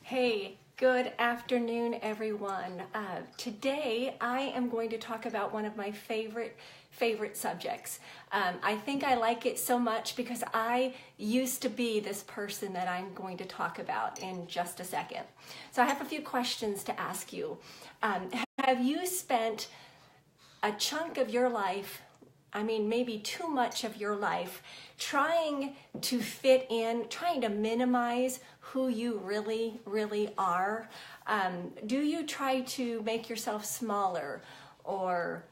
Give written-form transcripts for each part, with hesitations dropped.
Hey, good afternoon, everyone. Today I am going to talk about one of my favorite subjects. I think I like it so much because I used to be this person that I'm going to talk about in just a second. So I have a few questions to ask you. Have you spent a chunk of your life, maybe too much of your life, trying to fit in, trying to minimize who you really are? Do you try to make yourself smaller or,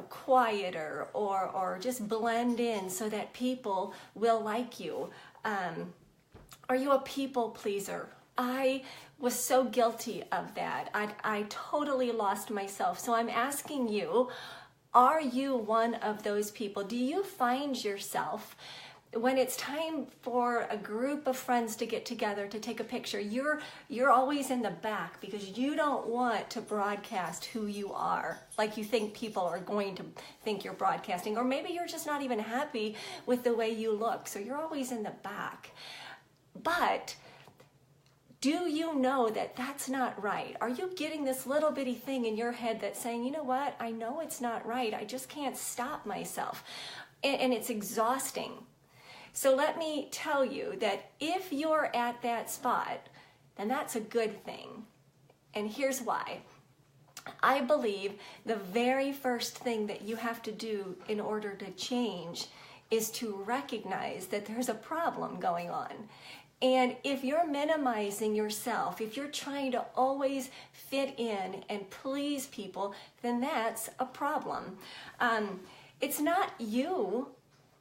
quieter or just blend in so that people will like you? Are you a people pleaser? I was so guilty of that. I totally lost myself. So I'm asking you, are you one of those people? Do you find yourself, when it's time for a group of friends to get together to take a picture, you're always in the back because you don't want to broadcast who you are, like you think people are going to think you're broadcasting, or maybe you're just not even happy with the way you look, so you're always in the back. But do you know that that's not right? Are you getting this little bitty thing in your head that's saying, you know what, I know it's not right, I just can't stop myself, and it's exhausting. So let me tell you that if you're at that spot, then that's a good thing. And here's why. I believe the very first thing that you have to do in order to change is to recognize that there's a problem going on. And if you're minimizing yourself, if you're trying to always fit in and please people, then that's a problem. It's not you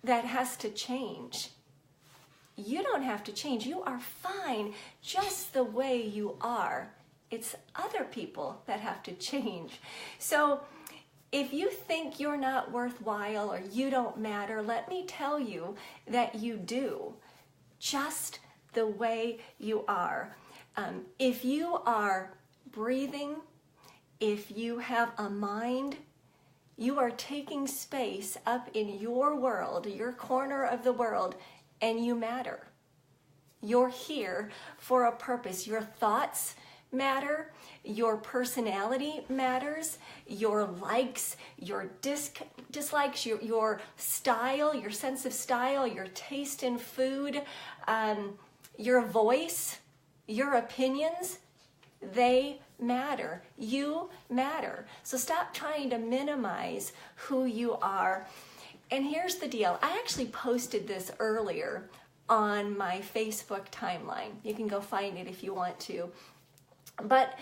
that has to change. You don't have to change. You are fine just the way you are. It's other people that have to change. So if you think you're not worthwhile or you don't matter, let me tell you that you do, just the way you are. If you are breathing, if you have a mind, you are taking space up in your world, your corner of the world, and you matter. You're here for a purpose. Your thoughts matter, your personality matters, your likes, your dislikes, your style, your sense of style, your taste in food, your voice, your opinions, they matter. You matter. So stop trying to minimize who you are. And here's the deal. I actually posted this earlier on my Facebook timeline. You can go find it if you want to. But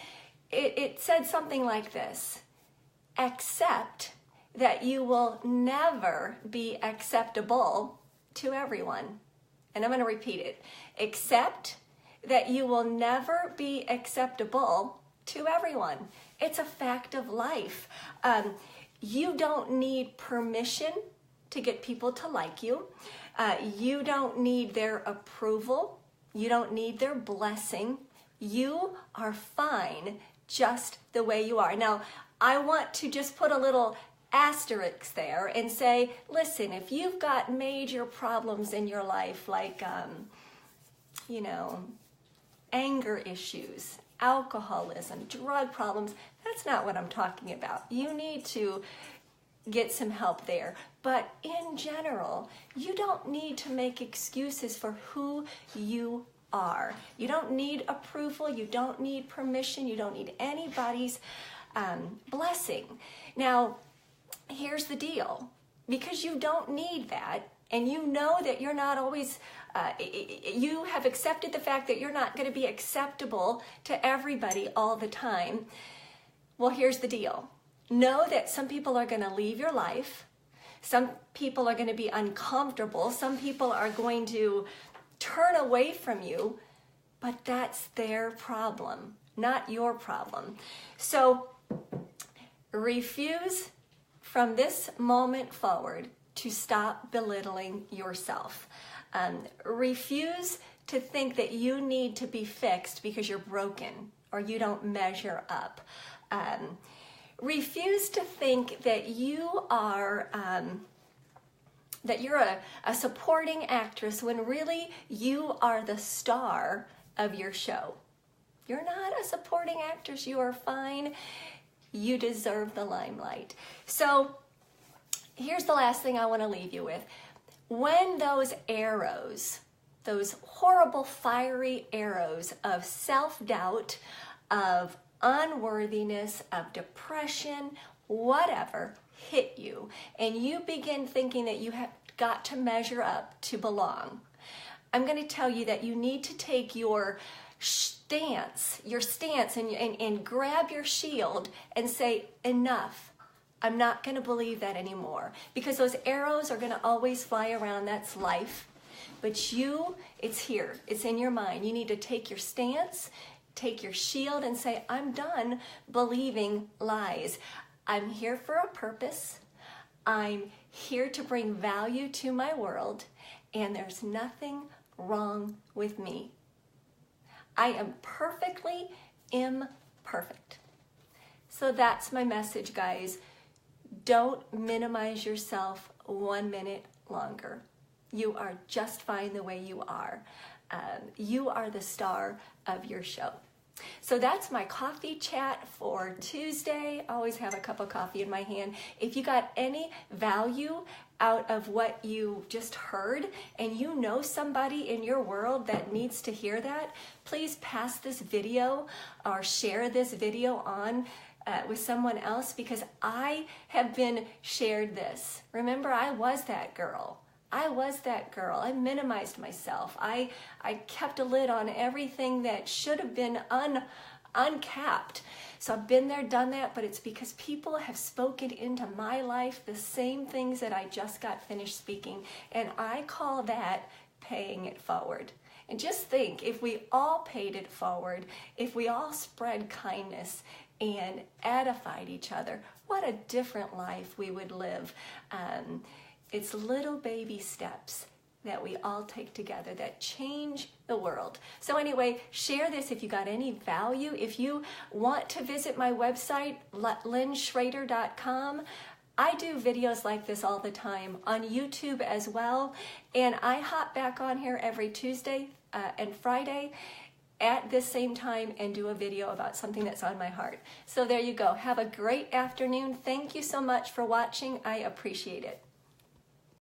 it said something like this: accept that you will never be acceptable to everyone. And I'm going to repeat it. Accept that you will never be acceptable to everyone. It's a fact of life. You don't need permission to get people to like you. You don't need their approval. You don't need their blessing. You are fine just the way you are. Now, I want to just put a little asterisk there and say, listen, if you've got major problems in your life, like, anger issues, alcoholism, drug problems, that's not what I'm talking about. You need to get some help there. But in general, you don't need to make excuses for who you are. You don't need approval. You don't need permission. You don't need anybody's blessing. Now, here's the deal. Because you don't need that, and you know that you're not always, you have accepted the fact that you're not going to be acceptable to everybody all the time. Well, here's the deal. Know that some people are going to leave your life. Some people are going to be uncomfortable. Some people are going to turn away from you, but that's their problem, not your problem. So refuse from this moment forward to stop belittling yourself. Refuse to think that you need to be fixed because you're broken or you don't measure up. Refuse to think that you are that you're a supporting actress when really you are the star of your show. You're not a supporting actress. You are fine. You deserve the limelight. So here's the last thing I want to leave you with. When those arrows, those horrible fiery arrows of self-doubt, of unworthiness, of depression, whatever, hit you, and you begin thinking that you have got to measure up to belong, I'm going to tell you that you need to take your stance and grab your shield and say, enough. I'm not going to believe that anymore, because those arrows are going to always fly around. That's life. But you, it's here. It's in your mind. You need to take your stance, take your shield, and say, I'm done believing lies. I'm here for a purpose. I'm here to bring value to my world, and there's nothing wrong with me. I am perfectly imperfect. So that's my message, guys. Don't minimize yourself 1 minute longer. You are just fine the way you are. You are the star of your show. So that's my coffee chat for Tuesday. I always have a cup of coffee in my hand. If you got any value out of what you just heard, and you know somebody in your world that needs to hear that, please pass this video or share this video on with someone else, because I have been shared this. Remember, I was that girl. I minimized myself. I kept a lid on everything that should have been uncapped. So I've been there, done that, but it's because people have spoken into my life the same things that I just got finished speaking. And I call that paying it forward. And just think, if we all paid it forward, if we all spread kindness and edified each other, what a different life we would live. It's little baby steps that we all take together that change the world. So anyway, share this if you got any value. If you want to visit my website, lynnschrader.com, I do videos like this all the time on YouTube as well. And I hop back on here every Tuesday and Friday at this same time and do a video about something that's on my heart. So there you go. Have a great afternoon. Thank you so much for watching. I appreciate it.